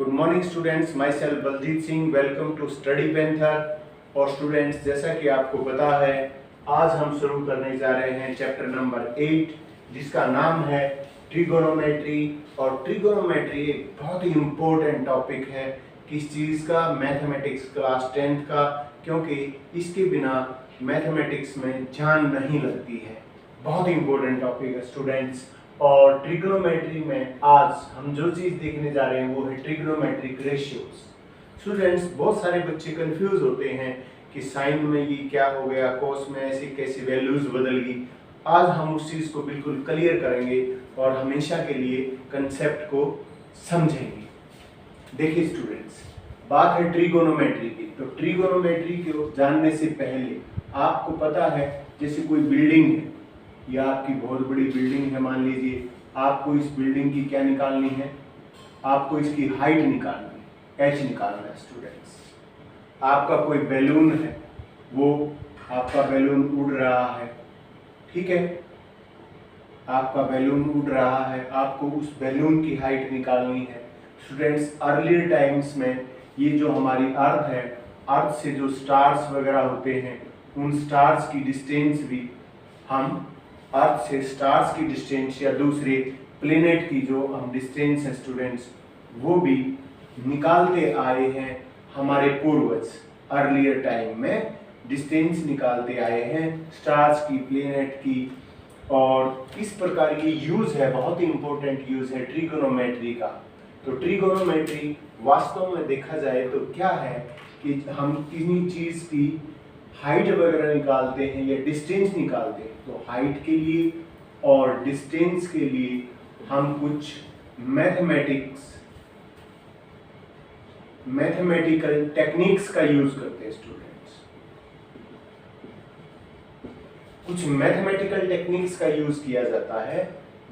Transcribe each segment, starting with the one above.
Good morning students, myself Baljeet Singh, welcome to study panther. और students, जैसा कि आपको पता है, आज हम शुरू करने जा रहे हैं चैप्टर नंबर 8 जिसका नाम है ट्रिगोनोमेट्री। और ट्रिगोनोमेट्री एक बहुत ही इम्पोर्टेंट टॉपिक है किस चीज़ का, मैथमेटिक्स क्लास 10th का, क्योंकि इसके बिना मैथमेटिक्स में जान नहीं लगती है। बहुत ही इम्पोर्टेंट टॉपिक है स्टूडेंट्स। और ट्रिग्नोमेट्री में आज हम जो चीज़ देखने जा रहे हैं वो है ट्रिग्नोमेट्रिक रेशियोज। स्टूडेंट्स, बहुत सारे बच्चे कंफ्यूज होते हैं कि साइन में ये क्या हो गया, कोस में ऐसी कैसी वैल्यूज बदल गई। आज हम उस चीज़ को बिल्कुल क्लियर करेंगे और हमेशा के लिए कंसेप्ट को समझेंगे। देखिए स्टूडेंट्स, बात है ट्रिगोनोमेट्री की। तो ट्रिगोनोमेट्री को जानने से पहले आपको पता है, जैसे कोई बिल्डिंग है, यह आपकी बहुत बड़ी बिल्डिंग है, मान लीजिए, आपको इस बिल्डिंग की क्या निकालनी है, आपको इसकी हाइट निकालनी है, एच निकालना है स्टूडेंट्स। आपका कोई बैलून है, वो आपका बैलून उड़ रहा है, ठीक है, आपका बैलून उड़ रहा है, आपको उस बैलून की हाइट निकालनी है। स्टूडेंट्स, अर्लियर टाइम्स में ये जो हमारी अर्थ है, अर्थ से जो स्टार्स वगैरह होते हैं, उन स्टार्स की डिस्टेंस भी हम अर्थ से स्टार्स की डिस्टेंस या दूसरे प्लेनेट की जो हम डिस्टेंस है स्टूडेंट्स, वो भी निकालते आए हैं हमारे पूर्वज। अर्लियर टाइम में डिस्टेंस निकालते आए हैं स्टार्स की, प्लेनेट की। और इस प्रकार की यूज है, बहुत ही इंपॉर्टेंट यूज है ट्रिगोनोमेट्री का। तो ट्रिगोनोमेट्री वास्तव में देखा जाए तो क्या है कि हम किसी चीज की हाइट वगैरह निकालते हैं या डिस्टेंस निकालते हैं। तो हाइट के लिए और डिस्टेंस के लिए हम कुछ मैथमेटिकल टेक्निक्स का यूज करते हैं स्टूडेंट्स। कुछ मैथमेटिकल टेक्निक्स का यूज किया जाता है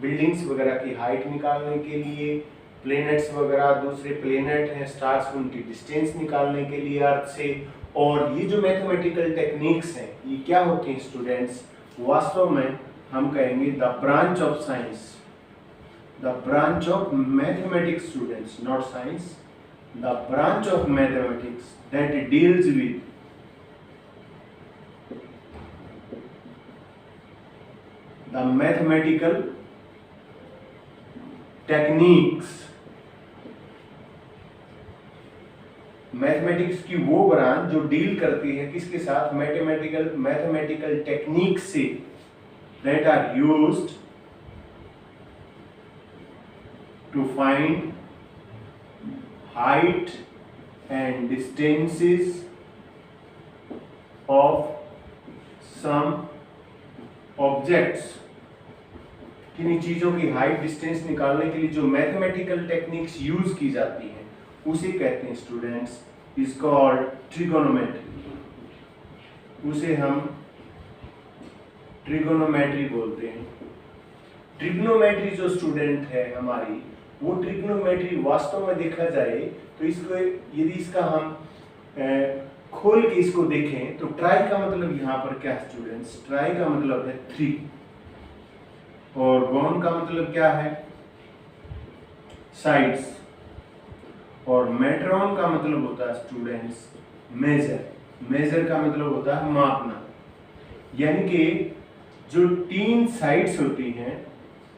बिल्डिंग्स वगैरह की हाइट निकालने के लिए, प्लेनेट्स वगैरह, दूसरे प्लेनेट हैं, स्टार्स, उनकी डिस्टेंस निकालने के लिए अर्थ से। और ये जो मैथमेटिकल टेक्निक्स हैं, ये क्या होती हैं स्टूडेंट्स, वास्तव में हम कहेंगे the branch of science, the branch of mathematics students, not science, the branch of mathematics that deals with the mathematical techniques. Mathematics की वो ब्रांच जो डील करती है किसके साथ, मैथमेटिकल टेक्निक से, that are used to find height and distances of some objects. किन्हीं चीजों की हाइट डिस्टेंस निकालने के लिए जो मैथमेटिकल टेक्निक्स यूज की जाती हैं उसे कहते हैं स्टूडेंट्स, इज कॉल्ड ट्रिगोनोमेट्री। उसे हम ट्रिगोनोमेट्री बोलते हैं। ट्रिगोनोमेट्री जो स्टूडेंट है हमारी, वो ट्रिगोनोमेट्री वास्तव में देखा जाए तो इसको, यदि इसका हम खोल के इसको देखें तो ट्राई का मतलब यहाँ पर क्या है स्टूडेंट्स, ट्राई का मतलब है 3, और गॉन का मतलब क्या है, साइड्स, और मेट्रॉन का मतलब होता है स्टूडेंट्स मेजर। मेजर का मतलब होता है मापना। यानी कि जो 3 साइड्स होती हैं,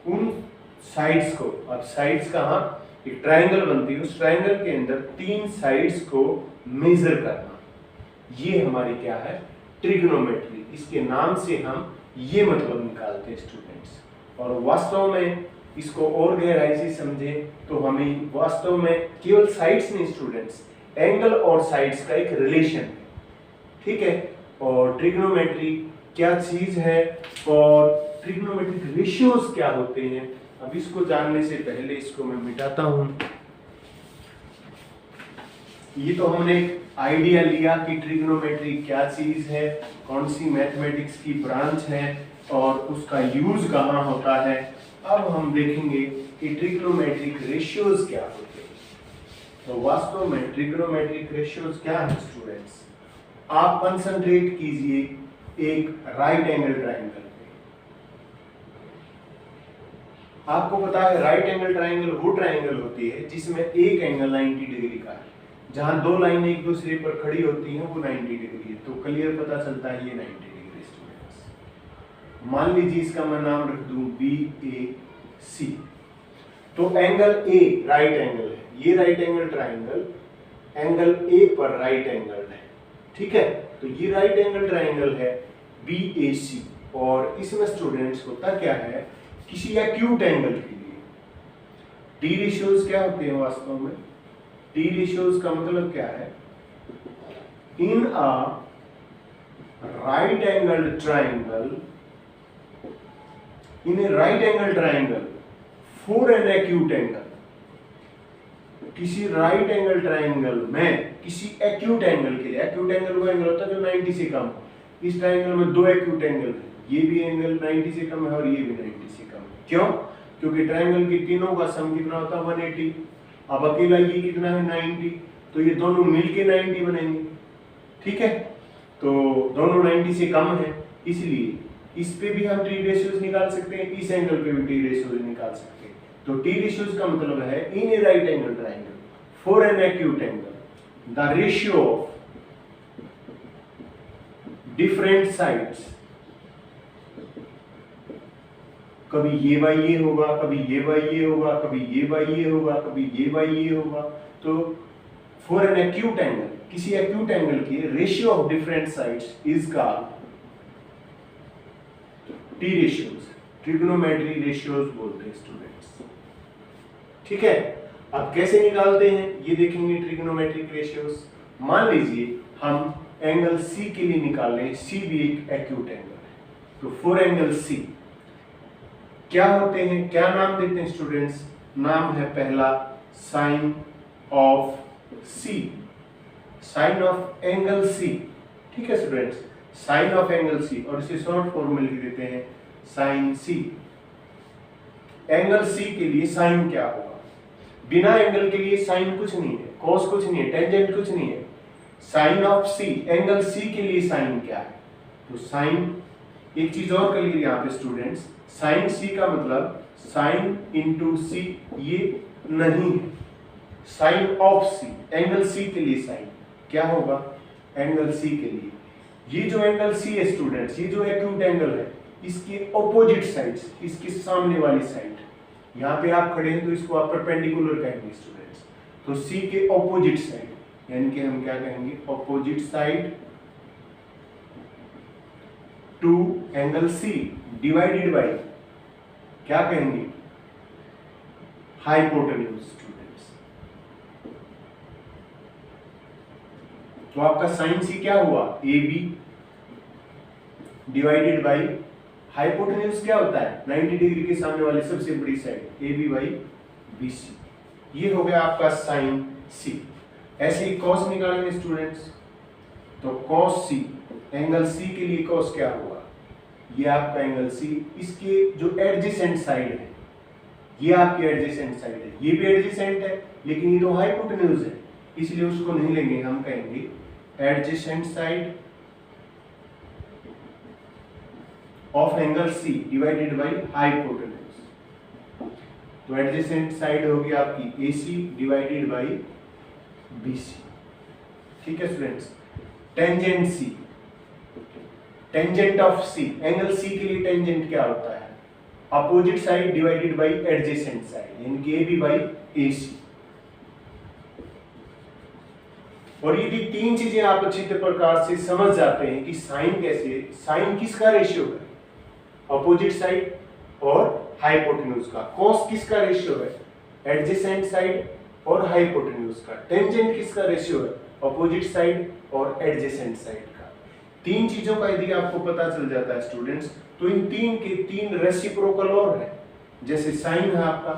उन साइड्स को, अब साइड्स कहाँ, एक ट्रायंगल बनती है, उस ट्रायंगल के अंदर 3 साइड्स को मेजर करना, ये हमारी क्या है, ट्रिगोनोमेट्री। इसके नाम से हम ये मतलब निकालते हैं स्टूडेंट्स। और वास्तव में इसको और गहराई से समझें तो हमें वास्तव में केवल साइड्स नहीं स्टूडेंट्स, एंगल और साइड्स का एक रिलेशन है, ठीक है। और ट्रिग्नोमेट्री क्या चीज है और ट्रिग्नोमेट्रिक रेशियोज क्या होते हैं, अब इसको जानने से पहले इसको मैं मिटाता हूं। ये तो हमने आइडिया लिया कि ट्रिग्नोमेट्री क्या चीज है, कौन सी मैथमेटिक्स की ब्रांच है और उसका यूज कहाँ होता है। अब हम देखेंगे कि ट्रिग्नोमेट्रिक रेशियोज क्या होते हैं। तो वास्तव में ट्रिग्नोमेट्रिक रेशियोज क्या है स्टूडेंट्स, आप कंसंट्रेट कीजिए एक राइट एंगल ट्रायंगल पे। आपको पता है राइट एंगल ट्राइंगल वो ट्राइंगल होती है जिसमें एक एंगल 90 डिग्री का है, जहां दो लाइनें एक दूसरे पर खड़ी होती हैं वो 90 डिग्री है। तो क्लियर पता चलता है ये 90 डिग्री स्टूडेंट्स। मान लीजिए इसका मैं नाम रख दूं BAC। तो एंगल A राइट एंगल है, ये right angle triangle angle A पर राइट एंगल है, ठीक है। तो ये राइट एंगल ट्राइंगल है BAC, और इसमें स्टूडेंट्स होता क्या है, किसी एक्यूट एंगल के लिए टी रेशियोज क्या होते हैं वास्तव में, टी रेशियोज का मतलब क्या है, in a right angle triangle, in a right angle triangle for an acute angle, किसी राइट एंगल ट्राइंगल में किसी एक्यूट एंगल के लिए, एक्यूट एंगल वो एंगल होता है जो 90 से कम हो। इस ट्राइंगल में दो एक्यूट एंगल है, ये भी एंगल 90 से कम है और ये भी 90 से कम है। क्यों? क्योंकि ट्राइंगल के तीनों का सम कितना होता है 180। अब अकेला ये कितना है 90, तो ये दोनों मिलके 90 बनेंगे, ठीक है। तो दोनों 90 से कम है, इसलिए इस पे भी हम टी रेशियोज निकाल सकते हैं, इस एंगल पे भी टी रेशियोज निकाल सकते हैं। तो टी रेशियोज का मतलब है in a right angle triangle for an acute angle the ratio of different sides, कभी ये बाई ये होगा, कभी ये बाई ये होगा, कभी ये बाई ये होगा, कभी ये बाई ये होगा। तो फॉर एन एक्यूट एंगल, किसी एक्यूट एंगल की ratio of different sides is called T ratios, trigonometry ratios बोलते हैं स्टूडेंट्स, ठीक है। अब कैसे निकालते हैं ये देखेंगे ट्रिग्नोमेट्रिक रेशियोज। मान लीजिए हम एंगल C के लिए निकाल लें, C भी एक एक्यूट एंगल है। तो फॉर एंगल C क्या होते हैं, क्या नाम देते हैं स्टूडेंट्स, नाम है पहला sine of C, sine of angle C, ठीक है students, sine of angle C, और इसे शॉर्ट फॉर्म में लिख देते हैं साइन C। एंगल C के लिए साइन क्या होगा, बिना एंगल के लिए साइन कुछ नहीं है, कॉस कुछ नहीं है, टेंजेंट कुछ नहीं है। Sine of C, angle C के लिए साइन क्या है, तो साइन, एक चीज और कर लीजिए यहाँ पे स्टूडेंट्स, साइन C का मतलब साइन इंटू C ये नहीं है, sine of C, angle C के लिए साइन क्या होगा, एंगल C के लिए ये जो एंगल C है स्टूडेंट्स, ये जो एक्यूट एंगल है इसके ऑपोजिट साइड्स, इसके सामने वाली साइड, यहाँ पे आप खड़े हैं तो इसको आप परपेंडिकुलर कहेंगे स्टूडेंट्स। तो C के ऑपोजिट साइड यानी कि हम क्या कहेंगे, opposite side to angle C divided by क्या कहेंगे, हाइपोटेन्यूज स्टूडेंट्स। तो आपका साइन C क्या हुआ, AB डिवाइडेड बाय हाइपोटेन्यूज क्या होता है 90 डिग्री के सामने वाली सबसे बड़ी साइड AB बाई BC, ये हो गया आपका साइन C। ऐसे ही कॉस निकालेंगे स्टूडेंट्स, तो कॉस C, एंगल C के लिए कॉस क्या होगा, ये आपका एंगल C, इसके जो एडजेसेंट साइड है ये आपकी एडजेसेंट साइड है, ये भी एडजेसेंट है लेकिन ये तो हाइपोटेन्यूज है इसलिए उसको नहीं लेंगे, हम कहेंगे adjacent side of angle C divided by hypotenuse. तो एडजेसेंट साइड होगी आपकी AC डिवाइडेड बाय BC, ठीक है students. Tangent C, tangent of C, angle C के लिए टेंजेंट क्या होता है, opposite side divided by adjacent side यानी कि AB बाय AC। और यदि तीन चीजें आप अच्छी प्रकार से समझ जाते हैं कि साइन कैसे, साइन किसका रेशियो है, अपोजिट साइड और हाइपोटेन्यूज का, कॉस किसका रेशियो है, एडजेसेंट साइड और हाइपोटेन्यूज का, टेंजेंट किसका रेशियो है, अपोजिट साइड और एडजेसेंट साइड का। तीन चीजों का यदि आपको पता चल जाता है स्टूडेंट्स, तो इन तीन के तीन रेसिप्रोकल और है। जैसे साइन है आपका,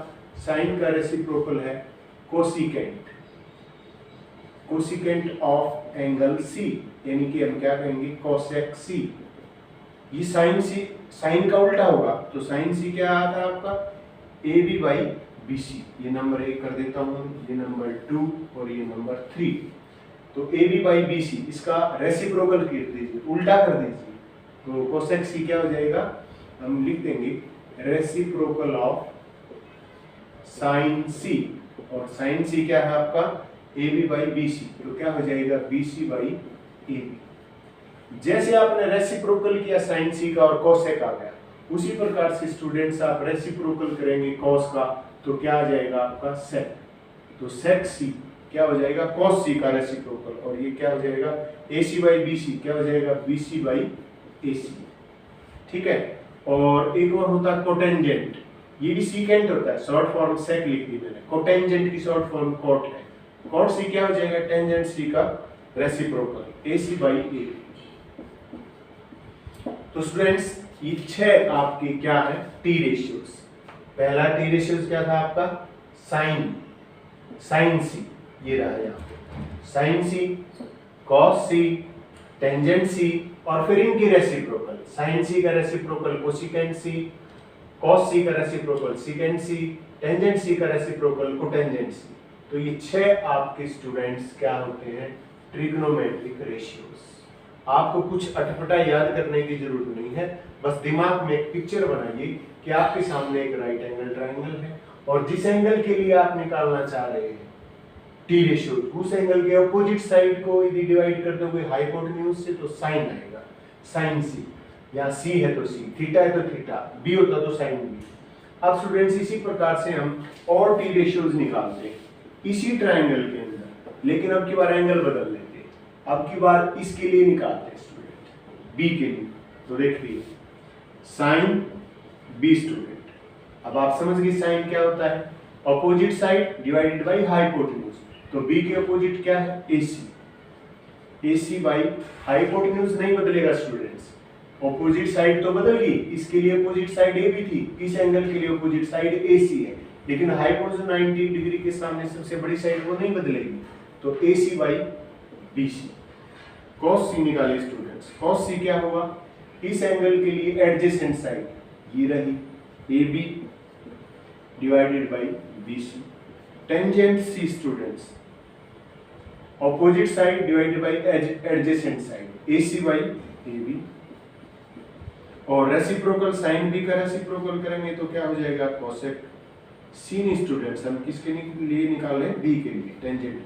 साइन का रेसिप्रोकल है cosecant, cosecant of angle C यानी कि हम क्या कहेंगे कोसेक C। ये साइन C, साइन का उल्टा होगा, तो साइन C क्या आता है आपका AB बाई BC। ये नंबर 1 कर देता हूं, ये नंबर 2 और ये नंबर 3। तो AB बाई BC इसका रेसिप्रोकल कर दीजिए, उल्टा कर दीजिए, तो कोसेक C क्या हो जाएगा, हम लिख देंगे रेसिप्रोकल ऑफ साइन सी, और साइन सी क्या है आपका A B by B C, तो क्या हो जाएगा B C by A B. जैसे आपने रेसिप्रोकल किया साइन सी का और कोसेक आ गया, उसी प्रकार से स्टूडेंट्स आप रेसिप्रोकल करेंगे कॉस का, तो क्या आ जाएगा आपका सेक, तो सेक सी क्या हो जाएगा कॉस सी का रेसिप्रोकल, और ये क्या हो जाएगा ए सी बाई बी सी, क्या हो जाएगा बी सी बाई ए सी। ठीक है, और एक और होता है कोटेंजेंट, ये भी सीकेंट होता है, शॉर्ट फॉर्म सेक लिख दी मैंने, कोटेंजेंट की शॉर्ट फॉर्म कॉट है, कॉट सी क्या हो जाएगा टेंजेंट सी का रेसिप्रोकल ए सी बाई ए। तो स्टूडेंट्स ये 6 आपके क्या है टी रेशियोज। पहला टी रेशियोज क्या था आपका साइन, साइन सी, ये रहा यहाँ पे साइन सी, कॉस सी, टेंजेंट सी, और फिर इनकी रेसिप्रोकल, साइन सी का रेसिप्रोकल कोसिकेंट सी, कॉस सी का रेसिप्रोकल सिकेंट सी, टेंजेंट सी का रेसिप्रोकल कोटेंजेंट सी। तो ये 6 आपके स्टूडेंट्स क्या होते हैं ट्रिग्नोमेट्रिक रेशियोज। आपको कुछ अटपटा याद करने की जरूरत नहीं है, बस दिमाग में एक पिक्चर बनाइए कि आपके सामने एक राइट एंगल ट्रायंगल है, और जिस एंगल के लिए आप निकालना चाह रहे हैं टी रेशियो, उस एंगल के अपोजिट साइड को यदि डिवाइड कर दोगे हाइपोटेन्यूज से तो साइन आएगा, साइन सी, या सी है तो सी, थीटा है तो थीटा, बी होता तो साइन बी। अब स्टूडेंट्स इसी प्रकार से हम और टी रेशियोज निकालते हैं इसी ट्रायंगल के अंदर, लेकिन अब की बार एंगल बदल लेते हैं, अब की बार इसके लिए निकालते हैं स्टूडेंट बी के लिए। तो देखिए साइन बी स्टूडेंट, अब आप समझ गए साइन क्या होता है opposite side divided by hypotenuse, तो बी के अपोजिट क्या है AC, AC बाई हाइपोटेन्यूज नहीं बदलेगा स्टूडेंट्स, अपोजिट साइड तो बदल गई, इसके लिए अपोजिट साइड ए भी थी, इस एंगल के लिए अपोजिट साइड AC है, लेकिन हाइपोटेन्यूज 90 डिग्री के सामने सबसे बड़ी साइड वो नहीं बदलेगी, तो AC by BC। cos C निकालिए स्टूडेंट्स, cos C क्या होगा इस एंगल के लिए एडजेसेंट साइड ये रही AB divided by BC, tangent C students opposite side divided by adjacent side AC by AB, और रेसिप्रोकल साइन B का रेसिप्रोकल करेंगे तो क्या हो जाएगा कोसेक C नहीं स्टूडेंट्स, हम किसके लिए निकाले B के लिए टेंजेंट B,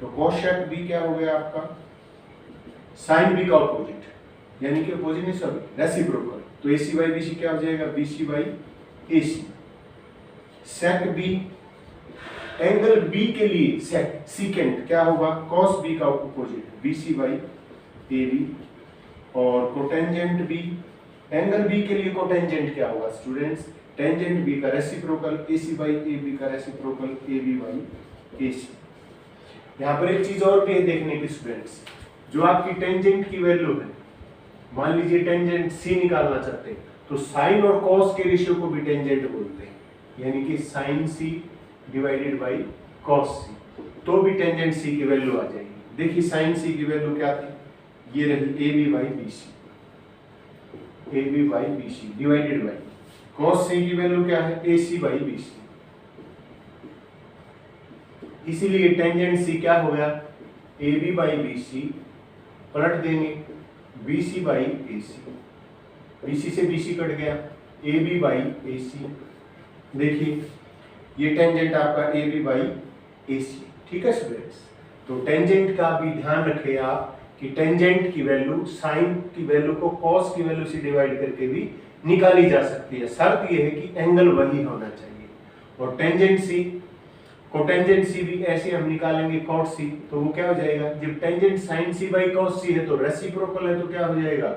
तो कोसेक B क्या हो गया आपका साइन B का ऑपोजिट, यानी कि ऑपोजिट नहीं सॉरी रेसिप्रोकल, तो AC बाई BC क्या हो जाएगा BC by AC। Sec B angle B के लिए सेकेंट क्या होगा cos B का ऑपोजिट BC बाई AB, और कोटेंजेंट B एंगल B के लिए कोटेंजेंट क्या होगा स्टूडेंट्स टेंजेंट B का रेसिप्रोकल AC बाई AB का रेसिप्रोकल AB बाई AC। यहाँ पर एक चीज और भी है देखने की स्टूडेंट्स, जो आपकी टेंजेंट की वैल्यू है, मान लीजिए टेंजेंट C निकालना चाहते हैं तो साइन और कॉस के रेशियो को भी टेंजेंट बोलते हैं, यानी कि sine C divided by cos C, तो भी टेंजेंट C की वैल्यू आ जाएगी। देखिए साइन C की वैल्यू क्या थी, ये रही AB by BC, AB by BC divided by cos C की वैल्यू क्या है AC बाई BC, इसीलिए टेंजेंट C क्या हो गया AB बाई BC, पलट देंगे BC बाई AC, BC से BC कट गया AB बाई AC, देखिए ये टेंजेंट आपका AB बाई AC, ठीक है स्टूडेंट्स। तो टेंजेंट का भी ध्यान रखें आप कि टेंजेंट की वैल्यू साइन की वैल्यू को कॉस की वैल्यू से डिवाइड करके भी निकाली जा सकती है, शर्त ये है कि एंगल वही होना चाहिए। और टेंजेंट C कोटेंजेंट C भी ऐसे हम निकालेंगे cot C, तो वो क्या हो जाएगा जब tangent sin C by cos C है तो रेसिप्रोकल है तो क्या हो जाएगा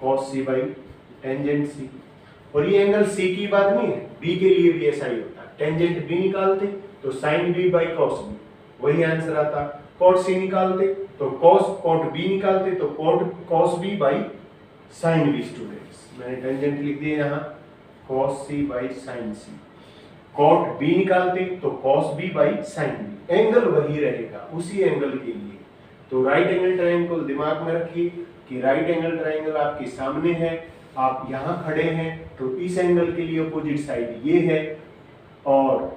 cos C by tangent C। और ये एंगल C की बात नहीं है, B के लिए भी ऐसा ही होता है, टेंजेंट B निकालते तो sin B by cos B, वही आंसर आता, cot C निकालते तो cot B निकालते तो cos B by sin B। Students मैंने टेंजेंट लिख दिया यहाँ cos C by sin C, cot B निकालते तो cos B by sin B, angle वही रहेगा उसी एंगल के लिए। तो राइट एंगल ट्रायंगल दिमाग में रखिए कि राइट एंगल ट्रायंगल आपके सामने है, आप यहाँ खड़े हैं तो इस एंगल के लिए अपोजिट साइड ये है, और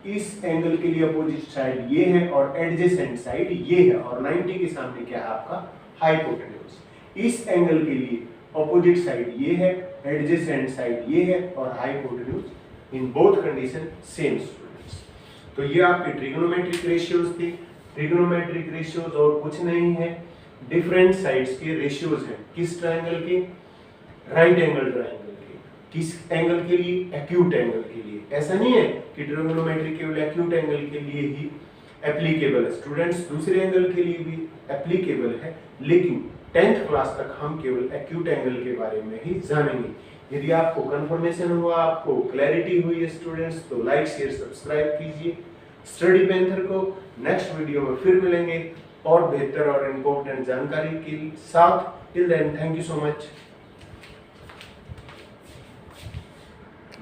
इस एंगल के लिए अपोजिट साइड ये है, और एडजेसेंट साइड ये है, और 90 के सामने क्या है आपका हाइपोटेन्यूज। इस एंगल के लिए अपोजिट साइड ये है, एडजेसेंट साइड ये है, और hypotenuse in both condition same students. तो ये आपके ट्रिग्नोमेट्रिक रेशियोज थी। ट्रिग्नोमेट्रिक रेशियोज और कुछ नहीं है, डिफरेंट साइड्स के रेशियोज हैं। किस ट्रायंगल के? राइट एंगल ट्रायंगल के। किस एंगल के लिए? एक्यूट एंगल के लिए। ऐसा नहीं है कि ट्रिग्नोमेट्री केवल एक्यूट एंगल के लिए ही एप्लीकेबल है स्टूडेंट्स, दूसरे एंगल के लिए भी एप्लीकेबल है, लेकिन 10th क्लास तक हम केवल एक्यूट एंगल के बारे में ही जानेंगे। यदि आपको कंफर्मेशन हुआ, आपको क्लैरिटी हुई है स्टूडेंट्स, तो लाइक शेयर सब्सक्राइब कीजिए स्टडी पेंथर को। नेक्स्ट वीडियो में फिर मिलेंगे और बेहतर और इम्पोर्टेंट जानकारी के साथ। Till then, thank you so much.